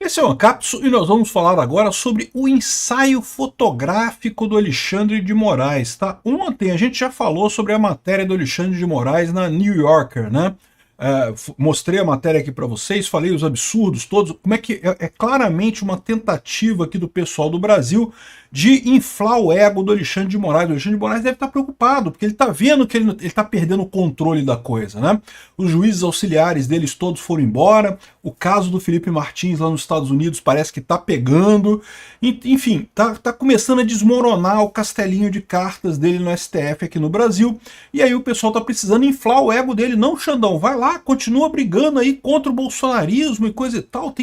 Esse é o Ancapso e nós vamos falar agora sobre o ensaio fotográfico do Alexandre de Moraes, tá? Ontem a gente já falou sobre a matéria do Alexandre de Moraes na New Yorker, né? Mostrei a matéria aqui para vocês, falei os absurdos todos, como é que é claramente uma tentativa aqui do pessoal do Brasil de inflar o ego do Alexandre de Moraes. O Alexandre de Moraes deve estar preocupado, porque ele está vendo que ele está perdendo o controle da coisa, né? Os juízes auxiliares deles todos foram embora, o caso do Felipe Martins lá nos Estados Unidos parece que está pegando, enfim, tá começando a desmoronar o castelinho de cartas dele no STF aqui no Brasil, e aí o pessoal está precisando inflar o ego dele. Não, Xandão, vai lá, continua brigando aí contra o bolsonarismo e coisa e tal,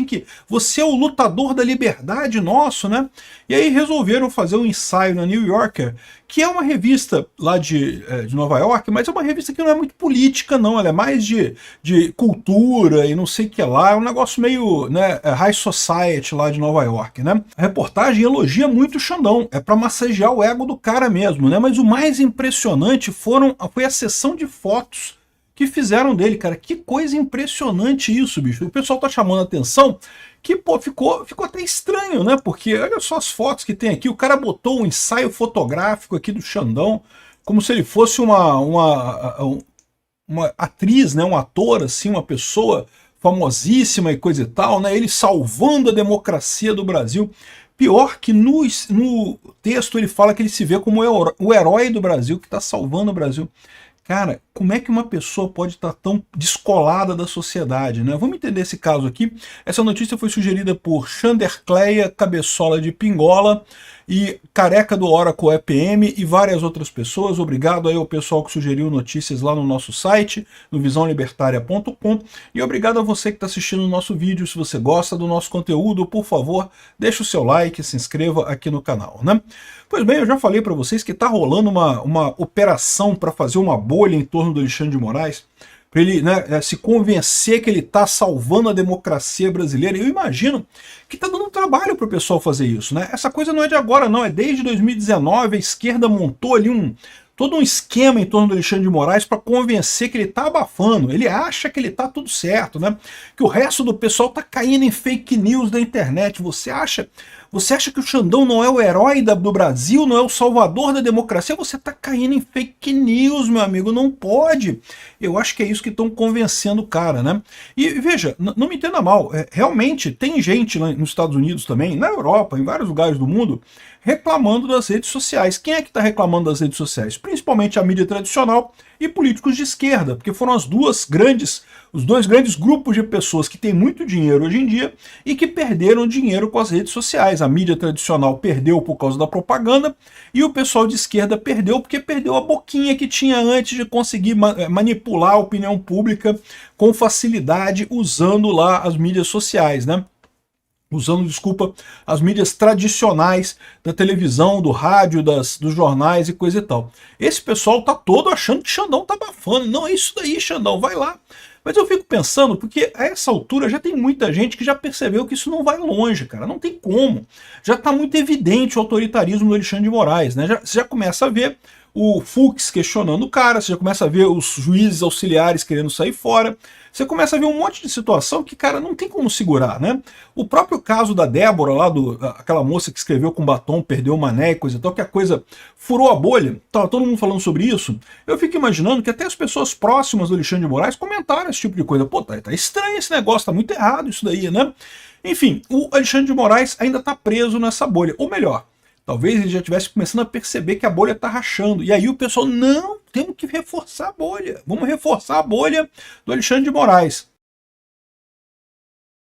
você é o lutador da liberdade nosso, né? E aí resolveram fazer um ensaio na New Yorker, que é uma revista lá de Nova York, mas é uma revista que não é muito política não, ela é mais de cultura e não sei o que lá, é um negócio meio, né, high society lá de Nova York, né? A reportagem elogia muito o Xandão, é para massagear o ego do cara mesmo, né? Mas o mais impressionante foi a sessão de fotos que fizeram dele, cara. Que coisa impressionante isso, bicho. O pessoal tá chamando a atenção que, pô, ficou até estranho, né? Porque olha só as fotos que tem aqui. O cara botou um ensaio fotográfico aqui do Xandão, como se ele fosse uma atriz, né? Um ator, assim, uma pessoa famosíssima e coisa e tal, né? Ele salvando a democracia do Brasil. Pior que no texto ele fala que ele se vê como o herói do Brasil, que está salvando o Brasil. Cara, como é que uma pessoa pode estar tão descolada da sociedade, né? Vamos entender esse caso aqui. Essa notícia foi sugerida por Chandercleia, Cabeçola de Pingola e Careca do Oracle EPM e várias outras pessoas. Obrigado aí ao pessoal que sugeriu notícias lá no nosso site, no visãolibertaria.com, e obrigado a você que está assistindo o nosso vídeo. Se você gosta do nosso conteúdo, por favor, deixa o seu like, se inscreva aqui no canal, né? Pois bem, eu já falei para vocês que está rolando uma operação para fazer uma bolha em torno do Alexandre de Moraes, para ele, né, se convencer que ele está salvando a democracia brasileira. E eu imagino que está dando um trabalho para o pessoal fazer isso, né? Essa coisa não é de agora não, é desde 2019, a esquerda montou ali todo um esquema em torno do Alexandre de Moraes para convencer que ele está abafando, ele acha que ele está tudo certo, né? Que o resto do pessoal está caindo em fake news da internet. Você acha que o Xandão não é o herói do Brasil, não é o salvador da democracia? Você está caindo em fake news, meu amigo, não pode. Eu acho que é isso que estão convencendo o cara, né? E veja, não me entenda mal, realmente tem gente lá nos Estados Unidos também, na Europa, em vários lugares do mundo, reclamando das redes sociais. Quem é que está reclamando das redes sociais? Principalmente a mídia tradicional e políticos de esquerda, porque foram os dois grandes grupos de pessoas que têm muito dinheiro hoje em dia e que perderam dinheiro com as redes sociais. A mídia tradicional perdeu por causa da propaganda e o pessoal de esquerda perdeu porque perdeu a boquinha que tinha antes de conseguir manipular a opinião pública com facilidade usando lá as mídias sociais, né? Usando, desculpa, as mídias tradicionais da televisão, do rádio, dos jornais e coisa e tal. Esse pessoal tá todo achando que Xandão tá abafando. Não é isso daí, Xandão, vai lá. Mas eu fico pensando, porque a essa altura já tem muita gente que já percebeu que isso não vai longe, cara, não tem como. Já tá muito evidente o autoritarismo do Alexandre de Moraes, né? Você já começa a ver o Fux questionando o cara, você já começa a ver os juízes auxiliares querendo sair fora, você começa a ver um monte de situação que, cara, não tem como segurar, né? O próprio caso da Débora lá, aquela moça que escreveu com batom, perdeu o mané e coisa e tal, que a coisa furou a bolha, tá todo mundo falando sobre isso. Eu fico imaginando que até as pessoas próximas do Alexandre de Moraes comentaram esse tipo de coisa. Pô, tá estranho esse negócio, tá muito errado isso daí, né? Enfim, o Alexandre de Moraes ainda tá preso nessa bolha, ou melhor, talvez ele já estivesse começando a perceber que a bolha está rachando. E aí o pessoal, não, temos que reforçar a bolha. Vamos reforçar a bolha do Alexandre de Moraes.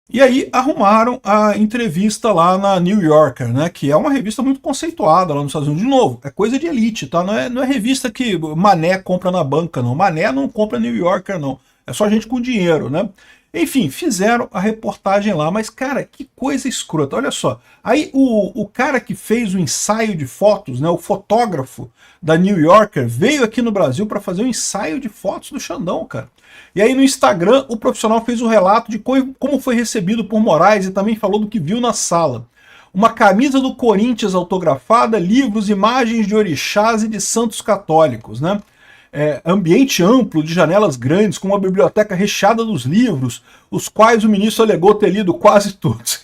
E aí arrumaram a entrevista lá na New Yorker, né, que é uma revista muito conceituada lá nos Estados Unidos. De novo, é coisa de elite, tá? Não é revista que Mané compra na banca, não. Mané não compra New Yorker, não. É só gente com dinheiro, né? Enfim, fizeram a reportagem lá, mas, cara, que coisa escrota, olha só. Aí o cara que fez o ensaio de fotos, né, o fotógrafo da New Yorker, veio aqui no Brasil para fazer um ensaio de fotos do Xandão, cara. E aí no Instagram o profissional fez o relato de como foi recebido por Moraes e também falou do que viu na sala. Uma camisa do Corinthians autografada, livros, imagens de orixás e de santos católicos, né? ambiente amplo de janelas grandes, com uma biblioteca recheada dos livros, os quais o ministro alegou ter lido quase todos.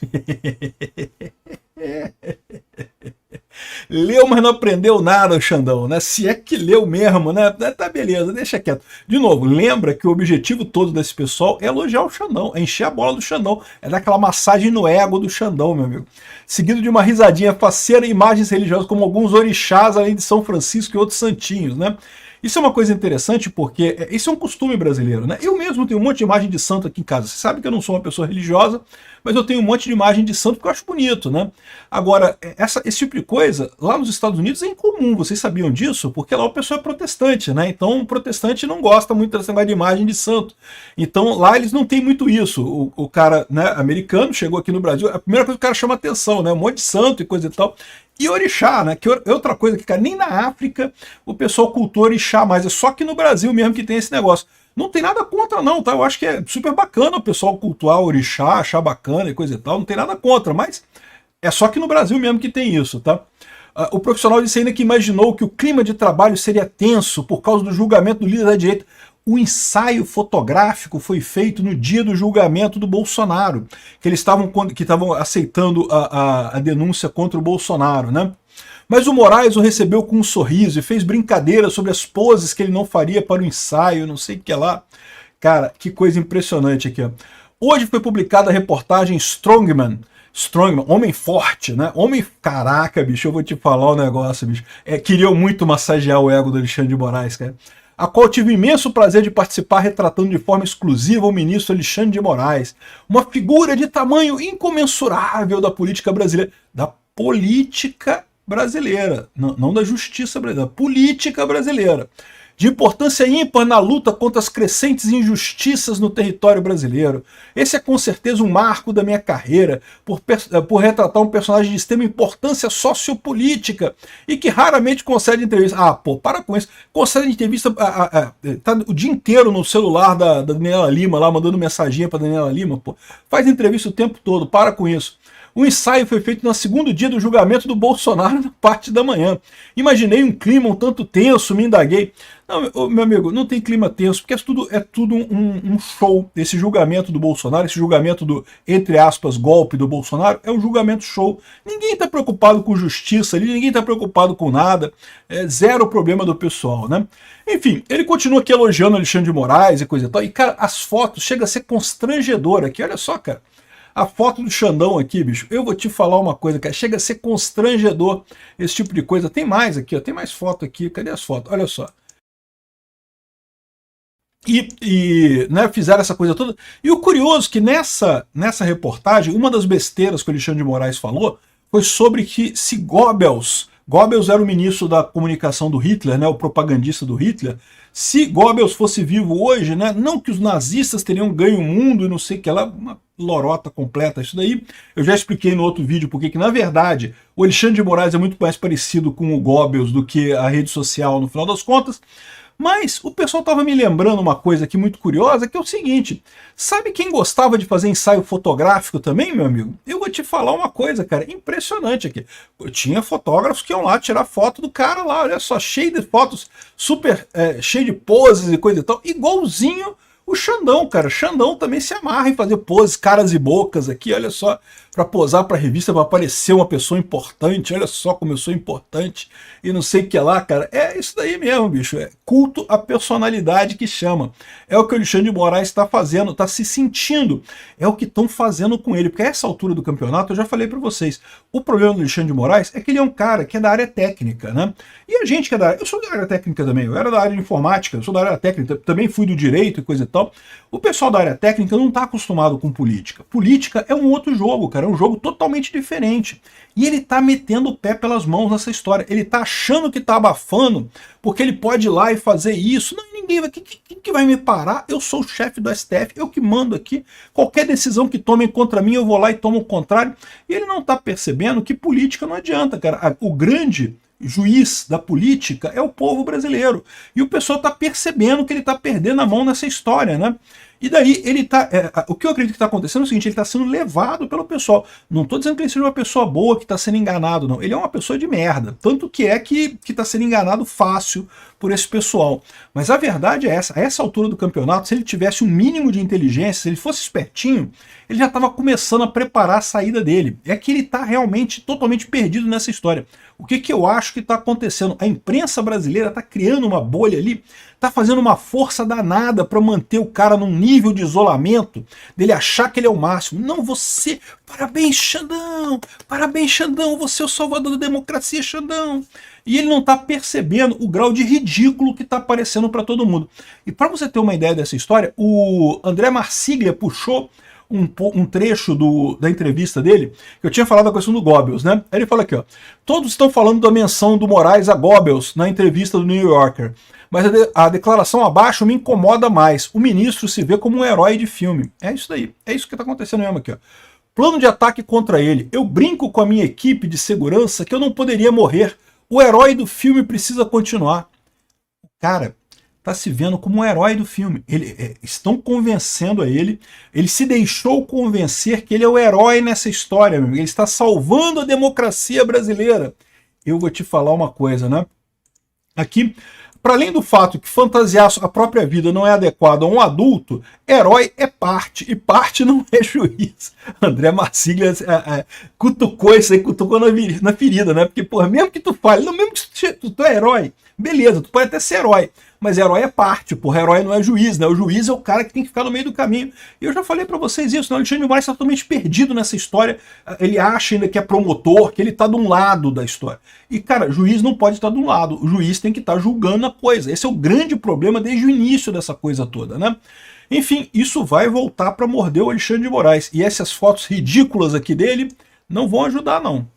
Leu, mas não aprendeu nada o Xandão, né? Se é que leu mesmo, né? Tá beleza, deixa quieto. De novo, lembra que o objetivo todo desse pessoal é elogiar o Xandão, é encher a bola do Xandão, é dar aquela massagem no ego do Xandão, meu amigo. Seguido de uma risadinha faceira e imagens religiosas como alguns orixás, além de São Francisco e outros santinhos, né? Isso é uma coisa interessante porque isso é um costume brasileiro, né? Eu mesmo tenho um monte de imagem de santo aqui em casa. Você sabe que eu não sou uma pessoa religiosa, mas eu tenho um monte de imagem de santo que eu acho bonito, né? Agora, esse tipo de coisa, lá nos Estados Unidos é incomum, vocês sabiam disso? Porque lá o pessoal é protestante, né? Então o protestante não gosta muito dessa negócio de imagem de santo. Então lá eles não têm muito isso. O cara, né, americano chegou aqui no Brasil, a primeira coisa que o cara chama atenção, né? Um monte de santo e coisa e tal. E orixá, né? Que é outra coisa que, cara, nem na África o pessoal cultua orixá, mas é só aqui no Brasil mesmo que tem esse negócio. Não tem nada contra não, tá? Eu acho que é super bacana o pessoal cultuar orixá, achar bacana e coisa e tal, não tem nada contra, mas é só aqui no Brasil mesmo que tem isso, tá? O profissional disse ainda que imaginou que o clima de trabalho seria tenso por causa do julgamento do líder da direita. O ensaio fotográfico foi feito no dia do julgamento do Bolsonaro, que eles estavam aceitando a denúncia contra o Bolsonaro, né? Mas o Moraes o recebeu com um sorriso e fez brincadeira sobre as poses que ele não faria para o ensaio, não sei o que lá. Cara, que coisa impressionante aqui, ó. Hoje foi publicada a reportagem Strongman, homem forte, né? Caraca, bicho, eu vou te falar um negócio, bicho. Queriam muito massagear o ego do Alexandre de Moraes, cara. A qual tive o imenso prazer de participar retratando de forma exclusiva o ministro Alexandre de Moraes, uma figura de tamanho incomensurável da política brasileira. Da política brasileira, não da justiça brasileira, da política brasileira. De importância ímpar na luta contra as crescentes injustiças no território brasileiro. Esse é com certeza um marco da minha carreira, por retratar um personagem de extrema importância sociopolítica e que raramente concede entrevista. Ah, pô, para com isso. Concede entrevista, tá o dia inteiro no celular da Daniela Lima, lá mandando mensaginha para Daniela Lima, pô. Faz entrevista o tempo todo, para com isso. O ensaio foi feito no segundo dia do julgamento do Bolsonaro, na parte da manhã. Imaginei um clima um tanto tenso, me indaguei. Não, meu amigo, não tem clima tenso, porque é tudo um show. Esse julgamento do Bolsonaro, esse julgamento do, entre aspas, golpe do Bolsonaro, é um julgamento show. Ninguém está preocupado com justiça ali, ninguém está preocupado com nada. É zero problema do pessoal, né? Enfim, ele continua aqui elogiando Alexandre de Moraes e coisa e tal. E, cara, as fotos chegam a ser constrangedor aqui. Olha só, cara. A foto do Xandão aqui, bicho, eu vou te falar uma coisa, cara, chega a ser constrangedor esse tipo de coisa. Tem mais aqui, ó, tem mais foto aqui, cadê as fotos? Olha só. Né, fizeram essa coisa toda. E o curioso é que nessa reportagem, uma das besteiras que o Alexandre de Moraes falou foi sobre que se Goebbels era o ministro da comunicação do Hitler, né, o propagandista do Hitler, se Goebbels fosse vivo hoje, né, não que os nazistas teriam ganho o mundo e não sei o que lá, uma lorota completa isso daí. Eu já expliquei no outro vídeo porque que, na verdade, o Alexandre de Moraes é muito mais parecido com o Goebbels do que a rede social no final das contas. Mas o pessoal estava me lembrando uma coisa aqui muito curiosa, que é o seguinte, sabe quem gostava de fazer ensaio fotográfico também, meu amigo? Eu vou te falar uma coisa, cara, impressionante aqui. Eu tinha fotógrafos que iam lá tirar foto do cara lá, olha só, cheio de fotos, super cheio de poses e coisa e tal, igualzinho o Xandão, cara. O Xandão também se amarra em fazer poses, caras e bocas aqui, olha só, para posar para revista, para parecer uma pessoa importante, olha só como eu sou importante e não sei o que lá, cara. É isso daí mesmo, bicho, é culto à personalidade que chama. É o que o Alexandre de Moraes está fazendo, está se sentindo, é o que estão fazendo com ele, porque a essa altura do campeonato, eu já falei para vocês, o problema do Alexandre de Moraes é que ele é um cara que é da área técnica, né? E a gente que é da área, eu sou da área técnica também, eu era da área de informática, eu sou da área técnica, também fui do direito e coisa e tal. O pessoal da área técnica não está acostumado com política. Política é um outro jogo, cara, é um jogo totalmente diferente. E ele tá metendo o pé pelas mãos nessa história. Ele tá achando que tá abafando, porque ele pode ir lá e fazer isso. Não, ninguém vai. Quem que vai me parar? Eu sou o chefe do STF, eu que mando aqui. Qualquer decisão que tomem contra mim, eu vou lá e tomo o contrário. E ele não tá percebendo que política não adianta, cara. O grande juiz da política é o povo brasileiro. E o pessoal está percebendo que ele está perdendo a mão nessa história, né? E daí ele tá. O que eu acredito que está acontecendo é o seguinte: ele está sendo levado pelo pessoal. Não estou dizendo que ele seja uma pessoa boa que está sendo enganado, não. Ele é uma pessoa de merda. Tanto que está sendo enganado fácil por esse pessoal. Mas a verdade é essa: a essa altura do campeonato, se ele tivesse um mínimo de inteligência, se ele fosse espertinho, ele já estava começando a preparar a saída dele. É que ele está realmente totalmente perdido nessa história. O que eu acho que está acontecendo? A imprensa brasileira está criando uma bolha ali, está fazendo uma força danada para manter o cara num nível de isolamento, dele achar que ele é o máximo. Não, você, parabéns Xandão, você é o salvador da democracia, Xandão. E ele não está percebendo o grau de ridículo que está aparecendo para todo mundo. E para você ter uma ideia dessa história, o André Marsiglia puxou um trecho da entrevista dele, que eu tinha falado da questão do Goebbels, né? Aí ele fala aqui, ó: todos estão falando da menção do Moraes a Goebbels na entrevista do New Yorker, mas a declaração abaixo me incomoda mais. O ministro se vê como um herói de filme. É isso daí, é isso que está acontecendo mesmo aqui, ó. Plano de ataque contra ele. Eu brinco com a minha equipe de segurança que eu não poderia morrer. O herói do filme precisa continuar. Cara, está se vendo como um herói do filme. Estão convencendo a ele, ele se deixou convencer que ele é o herói nessa história, meu amigo. Ele está salvando a democracia brasileira. Eu vou te falar uma coisa, né? Aqui, para além do fato que fantasiar a própria vida não é adequado a um adulto, herói é parte, e parte não é juiz. André Marsiglia cutucou isso aí, cutucou na ferida, né? Porque, porra, mesmo que tu fale, não, mesmo que tu é herói, beleza, tu pode até ser herói, mas herói é parte, porra, herói não é juiz, né? O juiz é o cara que tem que ficar no meio do caminho. E eu já falei pra vocês isso, né? O Alexandre de Moraes está totalmente perdido nessa história. Ele acha ainda que é promotor, que ele tá de um lado da história. E, cara, juiz não pode estar de um lado, o juiz tem que estar julgando a coisa. Esse é o grande problema desde o início dessa coisa toda, né? Enfim, isso vai voltar para morder o Alexandre de Moraes. E essas fotos ridículas aqui dele não vão ajudar, não.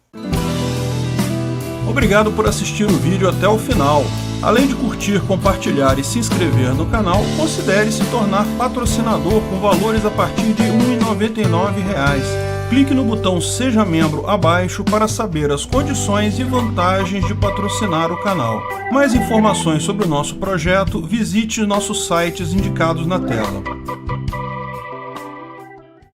Obrigado por assistir o vídeo até o final. Além de curtir, compartilhar e se inscrever no canal, considere se tornar patrocinador com valores a partir de R$ 1,99. Clique no botão Seja Membro abaixo para saber as condições e vantagens de patrocinar o canal. Mais informações sobre o nosso projeto, visite nossos sites indicados na tela.